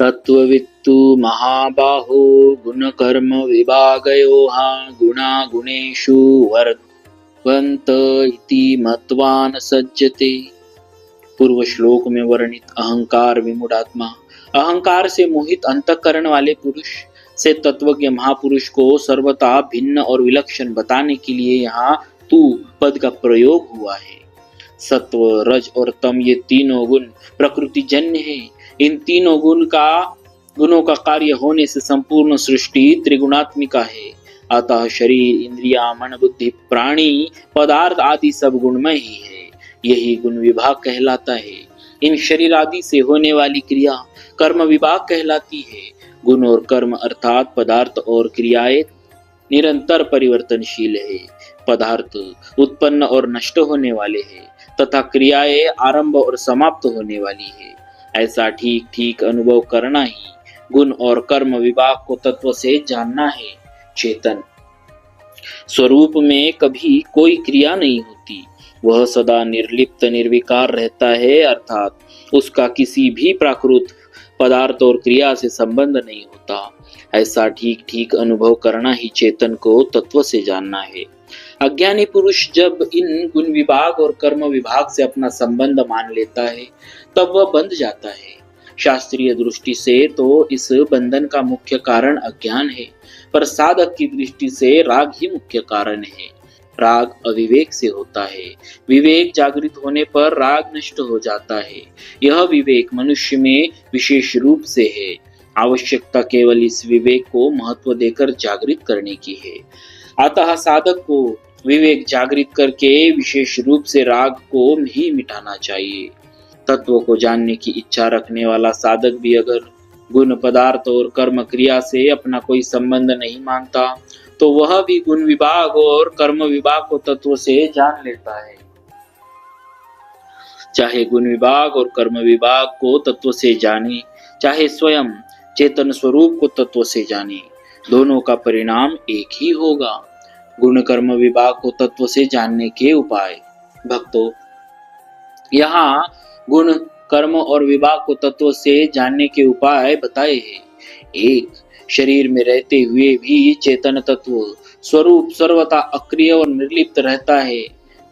तत्त्ववित्तु महाबाहो गुणकर्म विभागयोः गुणा गुणेषु वर्तन्त इति मत्वा न सज्जते। पूर्व श्लोक में वर्णित अहंकार विमूढ़ आत्मा, अहंकार से मोहित अंतःकरण वाले पुरुष से तत्वज्ञ महापुरुष को सर्वथा भिन्न और विलक्षण बताने के लिए यहाँ तू पद का प्रयोग हुआ है। सत्व, रज और तम ये तीनों गुण प्रकृति जन्य है। इन तीनों गुणों का कार्य होने से संपूर्ण सृष्टि त्रिगुणात्मिका है। अतः शरीर, इंद्रिया, मन, बुद्धि, प्राणी, पदार्थ आदि सब गुणमय ही है। यही गुण विभाग कहलाता है। इन शरीर आदि से होने वाली क्रिया कर्म विभाग कहलाती है। गुण और कर्म अर्थात पदार्थ और क्रियाएं निरंतर परिवर्तनशील है। पदार्थ उत्पन्न और नष्ट होने वाले हैं तथा क्रियाएं आरंभ और समाप्त होने वाली है। ऐसा ठीक ठीक अनुभव करना ही गुण और कर्म विभाग को तत्व से जानना है। चेतन स्वरूप में कभी कोई क्रिया नहीं होती, वह सदा निर्लिप्त निर्विकार रहता है, अर्थात उसका किसी भी प्राकृत पदार्थ और क्रिया से संबंध नहीं होता। ऐसा ठीक ठीक अनुभव करना ही चेतन को तत्व से जानना है। अज्ञानी पुरुष जब इन गुण विभाग और कर्म विभाग से अपना संबंध मान लेता है तब वह बंध जाता है। शास्त्रीय दृष्टि से तो इस बंधन का मुख्य कारण अज्ञान है, पर साधक की दृष्टि से राग ही मुख्य कारण है। राग अविवेक से होता है, विवेक जागृत होने पर राग नष्ट हो जाता है। यह विवेक मनुष्य में विशेष रूप से है। आवश्यकता केवल इस विवेक को महत्व देकर जागृत करने की है। अतः साधक को विवेक जागृत करके विशेष रूप से राग को ही मिटाना चाहिए। तत्व को जानने की इच्छा रखने वाला साधक भी अगर गुण, पदार्थ और कर्म क्रिया से अपना कोई संबंध नहीं मानता तो वह भी गुण विभाग और कर्म विभाग को तत्व से जान लेता है। चाहे गुण विभाग और कर्म विभाग को तत्व से जाने, चाहे स्वयं चेतन स्वरूप को तत्व से जाने, दोनों का परिणाम एक ही होगा। गुण कर्म विभाग को तत्व से जानने के उपाय। भक्तों, यहाँ गुण, कर्म और विभाग को तत्व से जानने के उपाय बताए हैं। एक, शरीर में रहते हुए भी चेतन तत्व स्वरूप सर्वथा अक्रिय और निर्लिप्त रहता है।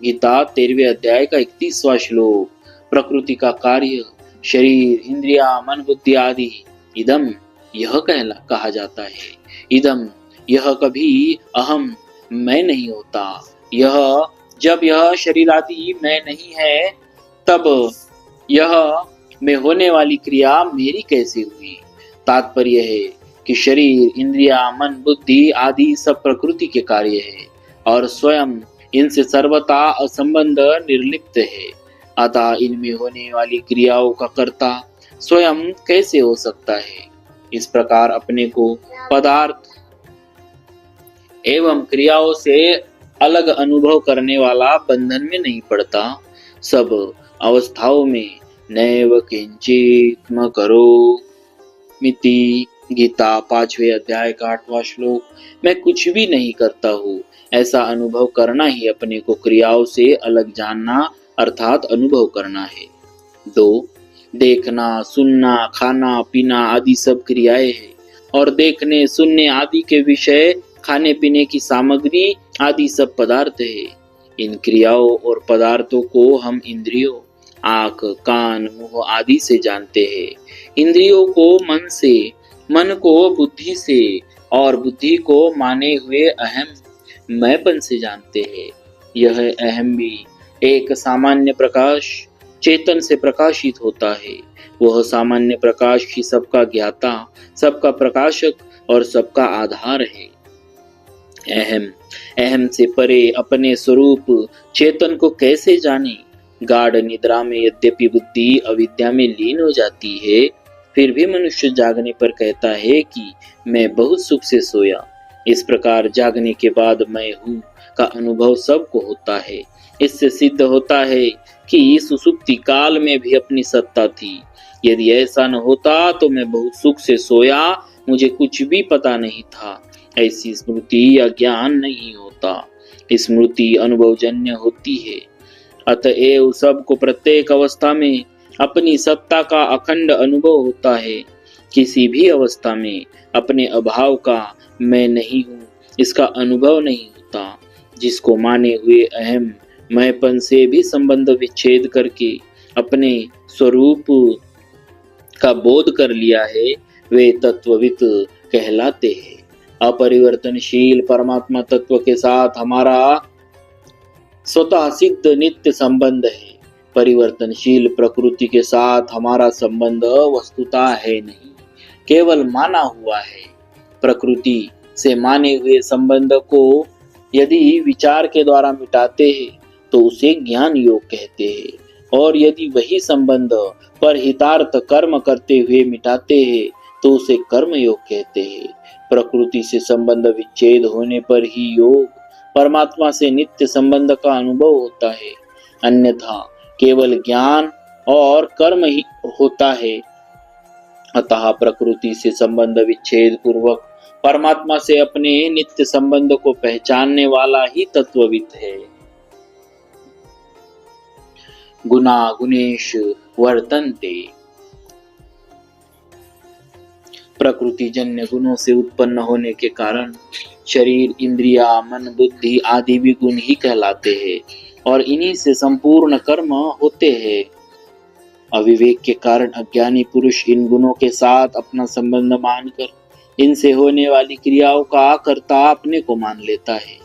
गीता 13वें अध्याय का 31वां श्लोक। प्रकृति का कार्य शरीर, इंद्रिया, मन, बुद्धि आदि इदम यह कहा जाता है। इदम यह कभी अहम मैं नहीं होता। जब यह शरीर आदि मैं नहीं है तब यह में होने वाली क्रिया मेरी कैसे हुई। तात्पर्य है कि शरीर, इंद्रिया, मन, बुद्धि आदि सब प्रकृति के कार्य है और स्वयं इनसे सर्वथा असंबंध निर्लिप्त है। अतः इनमें होने वाली क्रियाओं का कर्ता स्वयं कैसे हो सकता है। इस प्रकार अपने को पदार्थ एवं क्रियाओं से अलग अनुभव करने वाला बंधन में नहीं पड़ता। सब अवस्थाओं में नैव किंचित् करोमीति, गीता 5वें अध्याय का 8वां श्लोक। मैं कुछ भी नहीं करता हूँ, ऐसा अनुभव करना ही अपने को क्रियाओं से अलग जानना अर्थात अनुभव करना है। 2, देखना, सुनना, खाना, पीना आदि सब क्रियाएं हैं और देखने, सुनने आदि के विषय, खाने पीने की सामग्री आदि सब पदार्थ है। इन क्रियाओं और पदार्थों को हम इंद्रियों, आँख, कान, मुंह आदि से जानते हैं। इंद्रियों को मन से, मन को बुद्धि से और बुद्धि को माने हुए अहम मैंपन से जानते हैं। यह अहम भी एक सामान्य प्रकाश चेतन से प्रकाशित होता है। वह सामान्य प्रकाश ही सबका ज्ञाता, सबका प्रकाशक और सबका आधार है। अहम से परे अपने स्वरूप चेतन को कैसे जाने। गाढ़ निद्रा में यद्यपि बुद्धि अविद्या में लीन हो जाती है, फिर भी मनुष्य जागने पर कहता है कि मैं बहुत सुख से सोया। इस प्रकार जागने के बाद मैं हूँ का अनुभव सबको होता है। इससे सिद्ध होता है कि सुसुप्ति काल में भी अपनी सत्ता थी। यदि ऐसा न होता तो मैं बहुत सुख से सोया, मुझे कुछ भी पता नहीं था, ऐसी स्मृति या ज्ञान नहीं होता। स्मृति अनुभवजन्य होती है। अतएव सबको प्रत्येक अवस्था में अपनी सत्ता का अखंड अनुभव होता है। किसी भी अवस्था में अपने अभाव का मैं नहीं हूँ इसका अनुभव नहीं होता। जिसको माने हुए अहम मैंपन से भी संबंध विच्छेद करके अपने स्वरूप का बोध कर लिया है, वे तत्वविद कहलाते हैं। अपरिवर्तनशील परमात्मा तत्व के साथ हमारा स्वतः सिद्ध नित्य संबंध है। परिवर्तनशील प्रकृति के साथ हमारा संबंध वस्तुतः है नहीं, केवल माना हुआ है। प्रकृति से माने हुए संबंध को यदि विचार के द्वारा मिटाते हैं तो उसे ज्ञान योग कहते हैं, और यदि वही संबंध पर हितार्थ कर्म करते हुए मिटाते हैं तो उसे कर्म योग कहते हैं। प्रकृति से संबंध विच्छेद होने पर ही योग परमात्मा से नित्य संबंध का अनुभव होता है, अन्यथा केवल ज्ञान और कर्म ही होता है। अतः प्रकृति से संबंध विच्छेद पूर्वक परमात्मा से अपने नित्य संबंध को पहचानने वाला ही तत्वविद है। गुणा गुणेश वर्तन्ते। प्रकृति जन्य गुणों से उत्पन्न होने के कारण शरीर, इंद्रिया, मन, बुद्धि आदि भी गुण ही कहलाते हैं, और इन्हीं से संपूर्ण कर्म होते हैं। अविवेक के कारण अज्ञानी पुरुष इन गुणों के साथ अपना संबंध मानकर इनसे होने वाली क्रियाओं का कर्ता अपने को मान लेता है,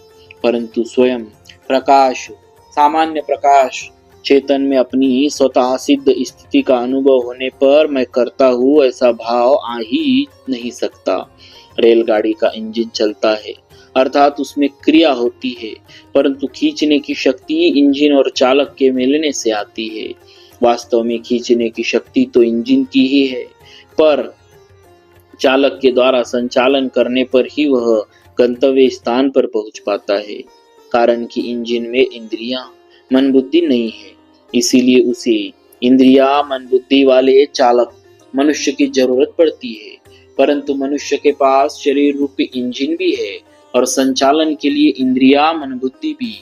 परंतु स्वयं प्रकाश, सामान्य प्रकाश चेतन में अपनी स्वतः सिद्ध स्थिति का अनुभव होने पर मैं करता हूँ ऐसा भाव आ ही नहीं सकता। रेलगाड़ी का इंजन चलता है, अर्थात उसमें क्रिया होती है, परंतु खींचने की शक्ति इंजन और चालक के मिलने से आती है। वास्तव में खींचने की शक्ति तो इंजन की ही है, पर चालक के द्वारा संचालन करने पर ही वह गंतव्य स्थान पर पहुंच पाता है। कारण कि इंजन में इंद्रियां, मन, बुद्धि नहीं है, इसीलिए उसे इंद्रिया, मन, बुद्धि वाले चालक मनुष्य की जरूरत पड़ती है। परंतु मनुष्य के पास शरीर रूपी इंजन भी है और संचालन के लिए इंद्रिया, मन, बुद्धि भी।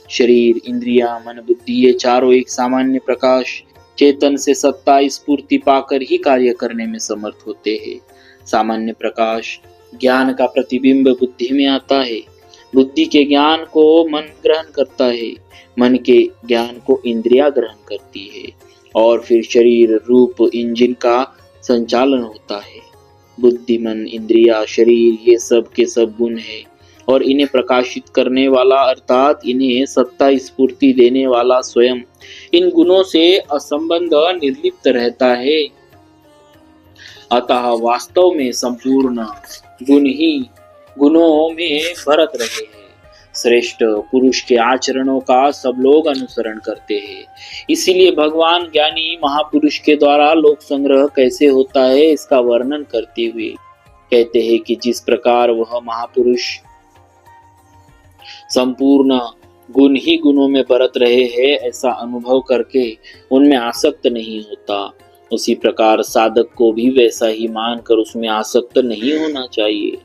शरीर, इंद्रिया, मन, बुद्धि ये चारों एक सामान्य प्रकाश चेतन से सत्ता स्फूर्ति पाकर ही कार्य करने में समर्थ होते हैं। सामान्य प्रकाश ज्ञान का प्रतिबिंब बुद्धि में आता है, बुद्धि के ज्ञान को मन ग्रहण करता है, मन के ज्ञान को इंद्रिया ग्रहण करती है, और फिर शरीर रूप इंजन का संचालन होता है। बुद्धि, मन, इंद्रिया, शरीर ये सब के सब गुण है, और इन्हें प्रकाशित करने वाला अर्थात इन्हें सत्ता स्फूर्ति देने वाला स्वयं इन गुणों से असंबंध निर्लिप्त रहता है। अतः वास्तव में संपूर्ण गुण ही गुणों में भरत रहे हैं। श्रेष्ठ पुरुष के आचरणों का सब लोग अनुसरण करते हैं, इसीलिए भगवान ज्ञानी महापुरुष के द्वारा लोक संग्रह कैसे होता है इसका वर्णन करते हुए कहते हैं कि जिस प्रकार वह महापुरुष संपूर्ण गुण ही गुणों में बरत रहे हैं ऐसा अनुभव करके उनमें आसक्त नहीं होता, उसी प्रकार साधक को भी वैसा ही मानकर उसमें आसक्त नहीं होना चाहिए।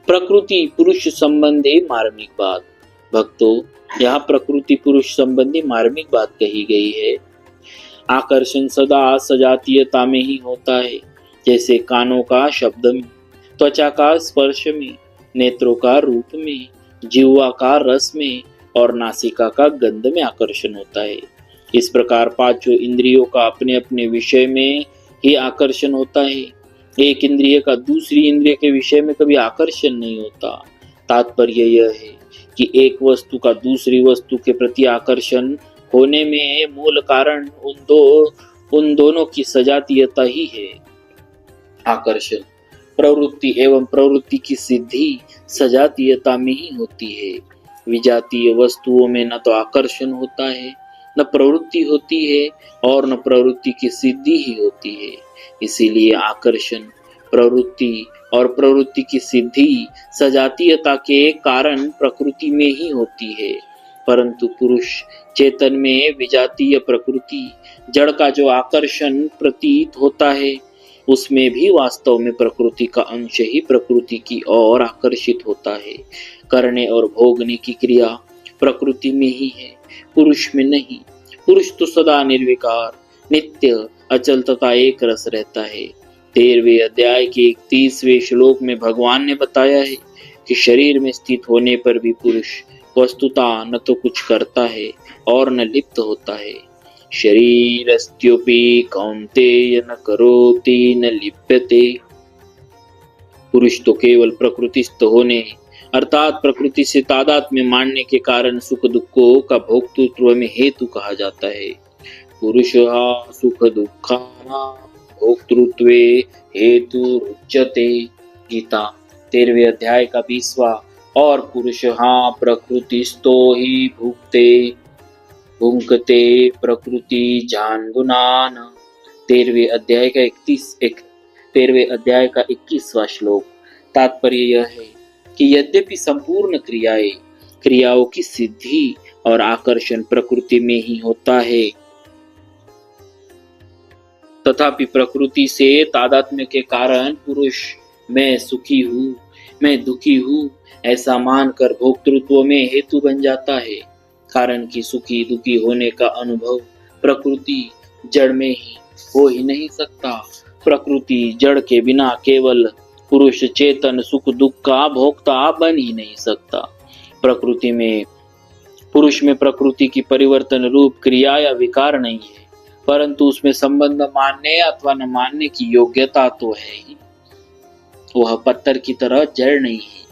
प्रकृति पुरुष संबंधी मार्मिक बात। भक्तों, यहाँ प्रकृति पुरुष संबंधी मार्मिक बात कही गई है। आकर्षण सदा सजातीयता में ही होता है, जैसे कानों का शब्द में, त्वचा का स्पर्श में, नेत्रों का रूप में, जिह्वा का रस में और नासिका का गंध में आकर्षण होता है। इस प्रकार पांचों इंद्रियों का अपने अपने विषय में ही आकर्षण होता है। एक इंद्रिय का दूसरी इंद्रिय के विषय में कभी आकर्षण नहीं होता। तात्पर्य यह है कि एक वस्तु का दूसरी वस्तु के प्रति आकर्षण होने में मूल कारण उन दोनों की सजातीयता ही है। आकर्षण प्रवृत्ति एवं प्रवृत्ति की सिद्धि सजातीयता में ही होती है। विजातीय वस्तुओं में न तो आकर्षण होता है, न प्रवृत्ति होती है और न प्रवृत्ति की सिद्धि ही होती है। इसीलिए आकर्षण, प्रवृत्ति और प्रवृत्ति की सिद्धि सजातीयता के कारण प्रकृति में ही होती है, परंतु पुरुष चेतन में विजातीय प्रकृति, जड़ का जो आकर्षण प्रतीत होता है उसमें भी वास्तव में प्रकृति का अंश ही प्रकृति की ओर आकर्षित होता है। करने और भोगने की क्रिया प्रकृति में ही है, पुरुष में नहीं। पुरुष तो सदा निर्विकार, नित्य, अचल तथा एक रस रहता है। 13वें अध्याय के 31वें श्लोक में भगवान ने बताया है कि शरीर में स्थित होने पर भी पुरुष वस्तुतः न तो कुछ करता है और न लिप्त होता है। शरीरस्त्योपि कौन्तेय न करोति न लिप्यते। पुरुष तो केवल प्रकृतिस्थ होने अर्थात प्रकृति से तादात्म्य मानने के कारण सुख दुखों का भोक्तृत्व में हेतु कहा जाता है। पुरुषः सुख दुःखानां भोक्तृत्वे हेतु रुच्यते। गीता 13वें अध्याय का 20वां। और पुरुषः प्रकृतिस्थो हि भुंक्ते प्रकृति जान गुणान। 13वें अध्याय का 21वां श्लोक। तात्पर्य यह है कि यद्यपि संपूर्ण क्रियाओं की सिद्धि और आकर्षण प्रकृति में ही होता है, तथापि प्रकृति से तादात्म्य के कारण पुरुष मैं सुखी हूँ, मैं दुखी हूँ ऐसा मानकर भोक्तृत्व में हेतु बन जाता है। कारण कि सुखी दुखी होने का अनुभव प्रकृति जड़ में ही हो ही नहीं सकता। प्रकृति जड़ के बिना केवल पुरुष चेतन सुख दुख का भोक्ता बन ही नहीं सकता। पुरुष में प्रकृति की परिवर्तन रूप क्रिया या विकार नहीं है, परंतु उसमें संबंध मानने अथवा न मानने की योग्यता तो है ही। वह पत्थर की तरह जड़ नहीं है,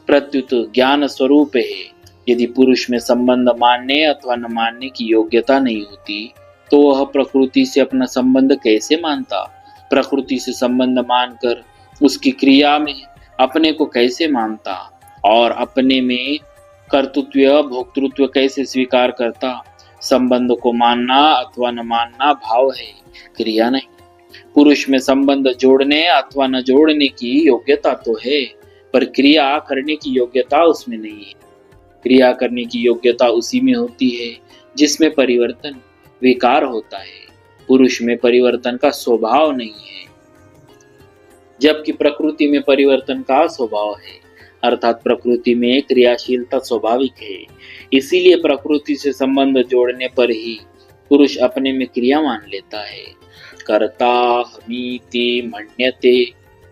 प्रत्युत ज्ञान स्वरूप है। यदि पुरुष में संबंध मानने अथवा न मानने की योग्यता नहीं होती तो वह प्रकृति से अपना संबंध कैसे मानता? प्रकृति से संबंध मानकर उसकी क्रिया में अपने को कैसे मानता और अपने में कर्तृत्व भोक्तृत्व कैसे स्वीकार करता? संबंध को मानना अथवा न मानना भाव है, क्रिया नहीं। पुरुष में संबंध जोड़ने अथवा न जोड़ने की योग्यता तो है, पर क्रिया करने की योग्यता उसमें नहीं है। क्रिया करने की योग्यता उसी में होती है जिसमें परिवर्तन विकार होता है। पुरुष में परिवर्तन का स्वभाव नहीं है, जबकि प्रकृति में परिवर्तन का स्वभाव है, अर्थात प्रकृति में क्रियाशीलता स्वाभाविक है। इसीलिए प्रकृति से संबंध जोड़ने पर ही पुरुष अपने में क्रिया मान लेता है। कर्ता हमीति मन्यते।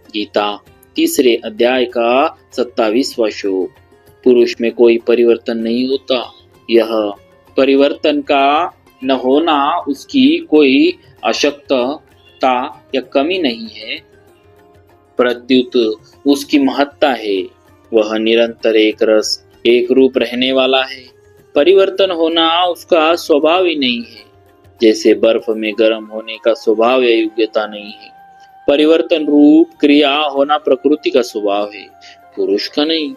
गीता 3 अध्याय का 27वां श्लोक। पुरुष में कोई परिवर्तन नहीं होता। यह परिवर्तन का न होना उसकी कोई अशक्तता या कमी नहीं है, प्रत्युत उसकी महत्ता है। वह निरंतर एक रस एक रूप रहने वाला है। परिवर्तन होना उसका स्वभाव ही नहीं है, जैसे बर्फ में गर्म होने का स्वभाव या योग्यता नहीं है। परिवर्तन रूप क्रिया होना प्रकृति का स्वभाव है, पुरुष का नहीं।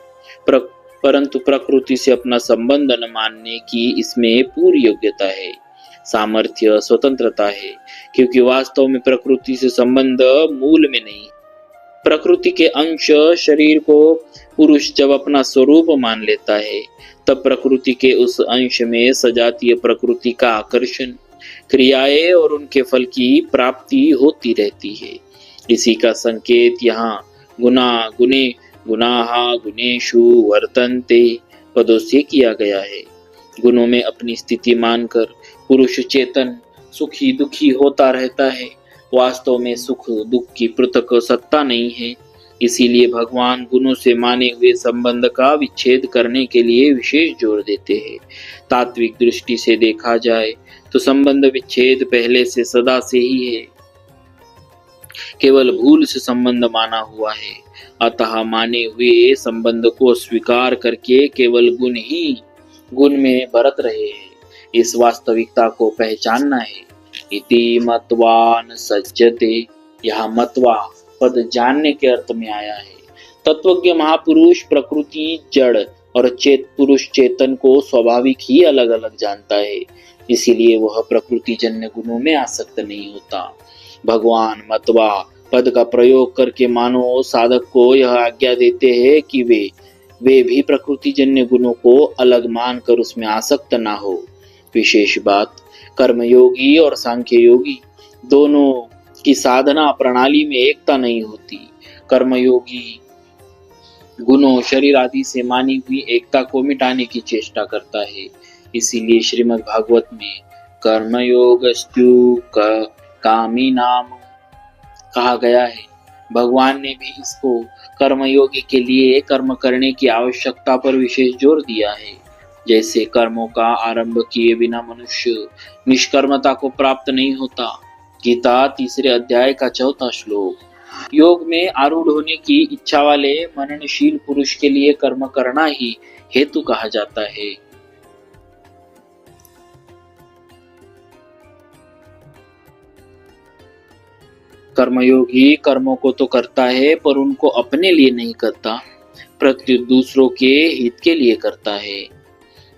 परंतु प्रकृति से अपना संबंध न मानने की इसमें पूरी योग्यता है, सामर्थ्य स्वतंत्रता है, क्योंकि वास्तव में प्रकृति से संबंध मूल में नहीं। प्रकृति के अंश शरीर को पुरुष जब अपना स्वरूप मान लेता है, तब प्रकृति के उस अंश में सजातीय प्रकृति का आकर्षण, क्रियाएं और उनके फल की प्राप्ति होती रहती है। इसी का संकेत यहाँ गुणाः गुणेषु वर्तन्ते पदों से किया गया है। गुणों में अपनी स्थिति मानकर पुरुष चेतन सुखी दुखी होता रहता है। वास्तव में सुख दुख की पृथक सत्ता नहीं है। इसीलिए भगवान गुणों से माने हुए संबंध का विच्छेद करने के लिए विशेष जोर देते हैं। तात्विक दृष्टि से देखा जाए तो संबंध विच्छेद पहले से सदा से ही है, केवल भूल से संबंध माना हुआ है। अतः माने हुए संबंध को स्वीकार करके केवल गुण में बरत रहे हैं। इस वास्तविकता को पहचानना है। इति मत्वा न सज्जते। यहाँ मत्वा पद जानने के अर्थ में आया है। तत्वज्ञ महापुरुष प्रकृति जड़ और पुरुष चेतन को स्वाभाविक ही अलग अलग जानता है, इसीलिए वह प्रकृति जन्य गुणों में आसक्त नहीं होता। भगवान मत्वा पद का प्रयोग करके मानो साधक को यह आज्ञा देते हैं कि वे भी प्रकृति जन्य गुणों को अलग मानकर उसमें आसक्त ना हो। विशेष बात, कर्मयोगी और सांख्य योगी दोनों की साधना प्रणाली में एकता नहीं होती। कर्मयोगी गुणों शरीर आदि से मानी हुई एकता को मिटाने की चेष्टा करता है। इसीलिए श्रीमद् भागवत में कर्मयोगस्तु कामी नाम कहा गया है। भगवान ने भी इसको कर्मयोगी के लिए कर्म करने की आवश्यकता पर विशेष जोर दिया है। जैसे कर्मों का आरंभ किए बिना मनुष्य निष्कर्मता को प्राप्त नहीं होता। गीता तीसरे अध्याय का 4था श्लोक। योग में आरूढ़ होने की इच्छा वाले मननशील पुरुष के लिए कर्म करना ही हेतु कहा जाता है। कर्मयोगी कर्मों को तो करता है पर उनको अपने लिए नहीं करता, प्रत्युत दूसरों के हित के लिए करता है।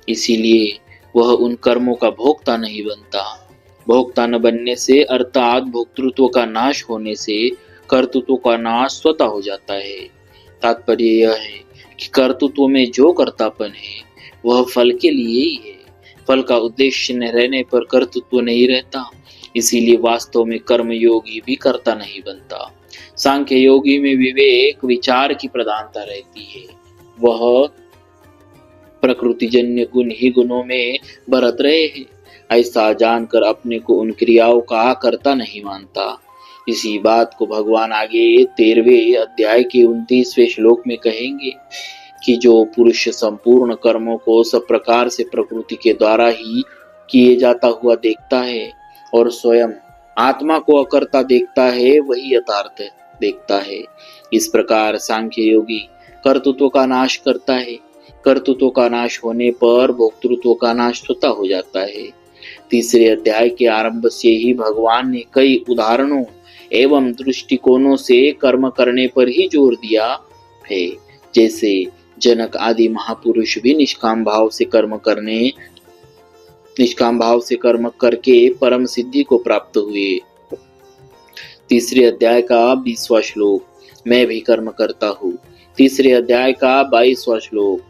इसीलिए वह उन कर्मों का भोक्ता नहीं बनता। भोक्ता न बनने से अर्थात भोक्तृत्व का नाश होने से कर्तृत्व का नाश स्वतः हो जाता है। तात्पर्य यह है कि कर्तृत्व में जो कर्तापन है वह फल के लिए ही है। फल का उद्देश्य न रहने पर कर्तृत्व नहीं रहता। इसीलिए वास्तव में कर्म योगी भी कर्ता नहीं बनता। सांख्य योगी में विवेक विचार की प्रधानता रहती है। वह प्रकृतिजन्य गुण ही गुणों में बरत रहे हैं, ऐसा जानकर अपने को उन क्रियाओं का कर्ता नहीं मानता। इसी बात को भगवान आगे 13वें अध्याय के 29वें श्लोक में कहेंगे कि जो पुरुष संपूर्ण कर्मों को सब प्रकार से प्रकृति के द्वारा ही किए जाता हुआ देखता है और स्वयं आत्मा को अकर्ता देखता है, वही यथार्थ देखता है। इस प्रकार सांख्य योगी कर्तृत्व का नाश करता है। कर्तृत्व का नाश होने पर भोक्तृत्व का नाश स्वतः हो जाता है। तीसरे अध्याय के आरंभ से ही भगवान ने कई उदाहरणों एवं दृष्टिकोणों से कर्म करने पर ही जोर दिया है। जैसे जनक आदि महापुरुष भी निष्काम भाव से कर्म करके परम सिद्धि को प्राप्त हुए। तीसरे अध्याय का 20वां श्लोक, मैं भी कर्म करता हूँ। तीसरे अध्याय का 22वां श्लोक,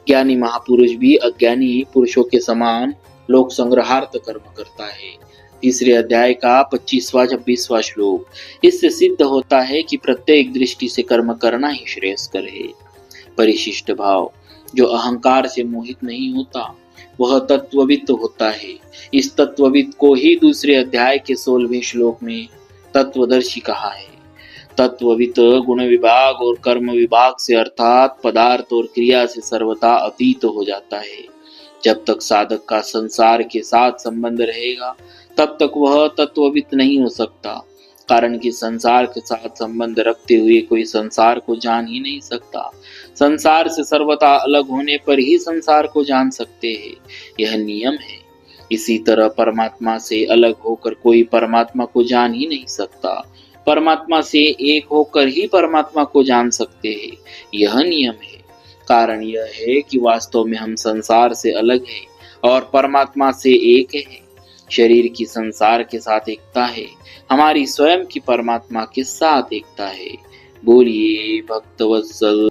ज्ञानी महापुरुष भी अज्ञानी पुरुषों के समान लोक संग्रहार्थ कर्म करता है। तीसरे अध्याय का 25वां 26वां श्लोक, इससे सिद्ध होता है कि प्रत्येक दृष्टि से कर्म करना ही श्रेयस्कर है। परिशिष्ट भाव, जो अहंकार से मोहित नहीं होता वह तत्वविद होता है। इस तत्वविद को ही दूसरे अध्याय के 16वें श्लोक में तत्वदर्शी कहा है। तत्वविद गुण विभाग और कर्म विभाग से अर्थात पदार्थ और क्रिया से सर्वथा अतीत हो जाता है। जब तक साधक का संसार के साथ संबंध रहेगा तब तक वह तत्वविद नहीं हो सकता, कारण कि संसार के साथ संबंध रखते हुए कोई संसार को जान ही नहीं सकता। संसार से सर्वथा अलग होने पर ही संसार को जान सकते हैं, यह नियम है। इसी तरह परमात्मा से अलग होकर कोई परमात्मा को जान ही नहीं सकता। परमात्मा से एक होकर ही परमात्मा को जान सकते हैं, यह नियम है। कारण यह है कि वास्तव में हम संसार से अलग हैं और परमात्मा से एक है। शरीर की संसार के साथ एकता है, हमारी स्वयं की परमात्मा के साथ एकता है। बोलिए भक्तवत्सल।